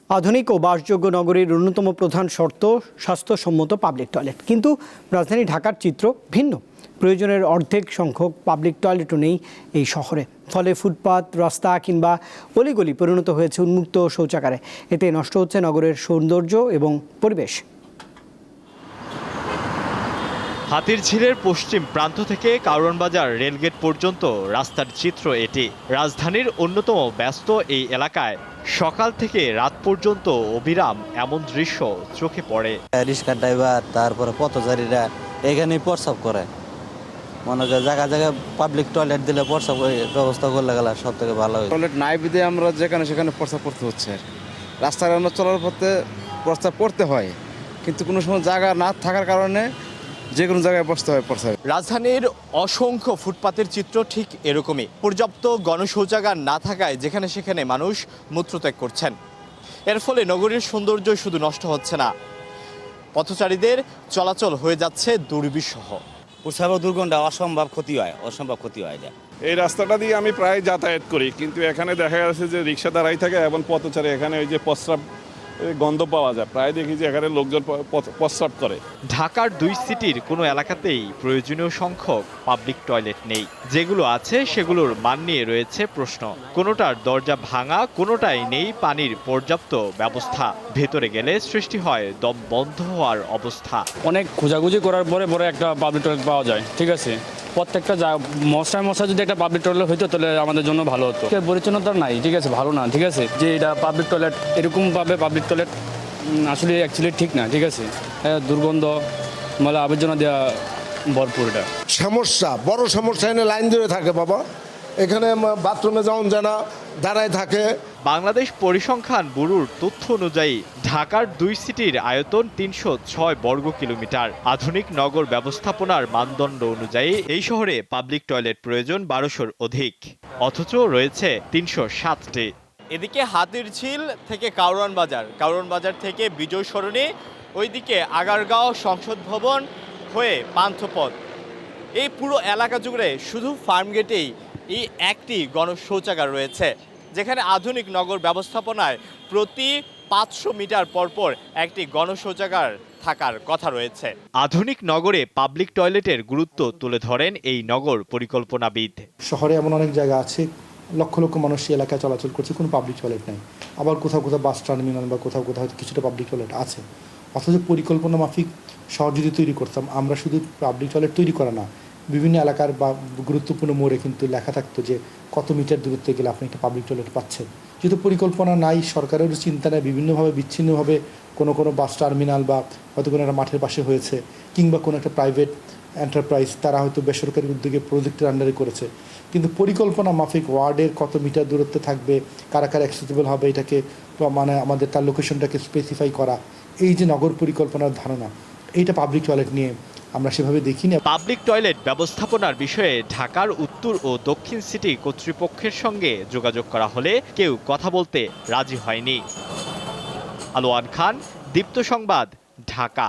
আধুনিক ও বাসযোগ্য নগরীর অন্যতম প্রধান শর্ত স্বাস্থ্যসম্মত পাবলিক টয়লেট। কিন্তু রাজধানী ঢাকার চিত্র ভিন্ন। প্রয়োজনের অর্ধেক সংখ্যক পাবলিক টয়লেটও নেই এই শহরে। ফলে ফুটপাত, রাস্তা কিংবা অলিগলি পরিণত হয়েছে উন্মুক্ত শৌচাগারে। এতে নষ্ট হচ্ছে নগরের সৌন্দর্য এবং পরিবেশ। হাতিরঝিলের পশ্চিম প্রান্ত থেকে কারওয়ান বাজার রেলগেট পর্যন্ত রাস্তার চিত্র এটি। রাজধানীর অন্যতম ব্যস্ত এই এলাকায় সকাল থেকে রাত পর্যন্ত অবিরাম এমন দৃশ্য চোখে পড়ে। রিক্সা ড্রাইভার, তারপরে পথচারীরা এখানেই প্রস্রাব করে। মনে হয় জায়গা জায়গায় পাবলিক টয়লেট দিলে প্রস্রাব ব্যবস্থা করলে গেলে সব থেকে ভালো হয়। টয়লেট নাই বিধে আমরা যেখানে সেখানে প্রস্রাব করতে হচ্ছে। রাস্তায় আমরা চলার পথে প্রস্রাব করতে হয়, কিন্তু কোনো সময় জায়গা না থাকার কারণে যে কোনো জায়গায় বসতে হয় প্রস্রাব। রাজধানীর অসংখ্য ফুটপাতের চিত্র ঠিক এরকমই। পর্যাপ্ত গণশৌচাগার না থাকায় যেখানে সেখানে মানুষ মূত্রত্যাগ করছেন। এর ফলে নগরীর সৌন্দর্য শুধু নষ্ট হচ্ছে না, পথচারীদের চলাচল হয়ে যাচ্ছে দুর্বিষহ। প্রস্রাবের দুর্গন্ধ অসম্ভব ক্ষতি হয় এটা। এই রাস্তাটা দিয়ে আমি প্রায় যাতায়াত করি, কিন্তু এখানে দেখা যাচ্ছে যে রিক্সা দাঁড়াই থাকে এবং পথচারী এখানে ওই যে প্রস্রাব গন্ধ পাওয়া যায়। প্রায় দেখি যে এখানে লোকজন প্রস্রাব করে। ঢাকার দুই সিটির কোনো এলাকাতেই প্রয়োজনীয় সংখ্যক পাবলিক টয়লেট নেই। যেগুলো আছে সেগুলোর মান নিয়ে রয়েছে প্রশ্ন। কোনোটার দরজা ভাঙা, কোনোটাই নেই পানির পর্যাপ্ত ব্যবস্থা। ভেতরে গেলে সৃষ্টি হয় দম বন্ধ হওয়ার অবস্থা। অনেক খোঁজাখুঁজি করার পরে একটা পাবলিক টয়লেট পাওয়া যায়, ঠিক আছে। প্রত্যেকটা মশায় যদি একটা পাবলিক টয়লেট হইতো তাহলে আমাদের জন্য ভালো হতো। পরিচ্ছন্নতা নাই, ঠিক আছে, ভালো না, ঠিক আছে। যে এটা পাবলিক টয়লেট, এরকমভাবে পাবলিক টয়লেট আসলে অ্যাকচুয়ালি ঠিক না, ঠিক আছে। দুর্গন্ধ, মানে আবর্জনা দেওয়া ভরপুর। এটা সমস্যা, বড় সমস্যা। এনে লাইন ধরে থাকে বাবা, এখানে বাথরুমে যাওয়া জানা দাঁড়ায় থাকে। বাংলাদেশ পরিসংখ্যান ব্যুরোর তথ্য অনুযায়ী ঢাকার দুই সিটির আয়তন ৩০৬ বর্গ কিলোমিটার। আধুনিক নগর ব্যবস্থাপনার মানদণ্ড অনুযায়ী এই শহরে পাবলিক টয়লেট প্রয়োজন ১২০০-র অধিক, অথচ রয়েছে ৩০৭টি। এদিকে হাতিরঝিল থেকে কারওয়ান বাজার থেকে বিজয় সরণি, ওইদিকে আগারগাঁও সংসদ ভবন হয়ে পান্থপথ, এই পুরো এলাকা জুড়ে শুধু ফার্মগেটেই এই একটি গণশৌচাগার রয়েছে, যেখানে আধুনিক নগর ব্যবস্থাপনায় প্রতি ৫০০ মিটার পরপর একটি গণশৌচাগার থাকার কথা রয়েছে। আধুনিক নগরে পাবলিক টয়লেটের গুরুত্ব তুলে ধরেন এই নগর পরিকল্পনাবিদ। শহরে এমন অনেক জায়গা আছে, লক্ষ লক্ষ মানুষ সেই এলাকায় চলাচল করছে, কোনো পাবলিক টয়লেট নেই। আবার কোথাও কোথাও বাস টার্মিনাল বা কোথাও কোথাও কিছুটা পাবলিক টয়লেট আছে। অথচ পরিকল্পনা মাফিক শহর যদি তৈরি করতাম, আমরা শুধু পাবলিক টয়লেট তৈরি করা না, বিভিন্ন এলাকার বা গুরুত্বপূর্ণ মোড়ে কিন্তু লেখা থাকতো যে কত মিটার দূরত্বে গেলে আপনি একটা পাবলিক টয়লেট পাচ্ছেন। যেহেতু পরিকল্পনা নাই, সরকারেরও চিন্তা নেই, বিভিন্নভাবে বিচ্ছিন্নভাবে কোনো বাস টার্মিনাল বা হয়তো কোনো একটা মাঠের পাশে হয়েছে, কিংবা কোনো একটা প্রাইভেট এন্টারপ্রাইজ তারা হয়তো বেসরকারি উদ্যোগে প্রজেক্টের আন্ডারে করেছে। কিন্তু পরিকল্পনা মাফিক ওয়ার্ডের কত মিটার দূরত্বে থাকবে, কারা কারা অ্যাক্সেসিবল হবে, এটাকে মানে আমাদের তার লোকেশনটাকে স্পেসিফাই করা, এই যে নগর পরিকল্পনার ধারণা, এইটা পাবলিক টয়লেট নিয়ে আমরা সেভাবে দেখি না। পাবলিক টয়লেট ব্যবস্থাপনার বিষয়ে ঢাকার উত্তর ও দক্ষিণ সিটি কর্তৃপক্ষের সঙ্গে যোগাযোগ করা হলে কেউ কথা বলতে রাজি হয়নি। আলোয়ান খান, দীপ্ত সংবাদ, ঢাকা।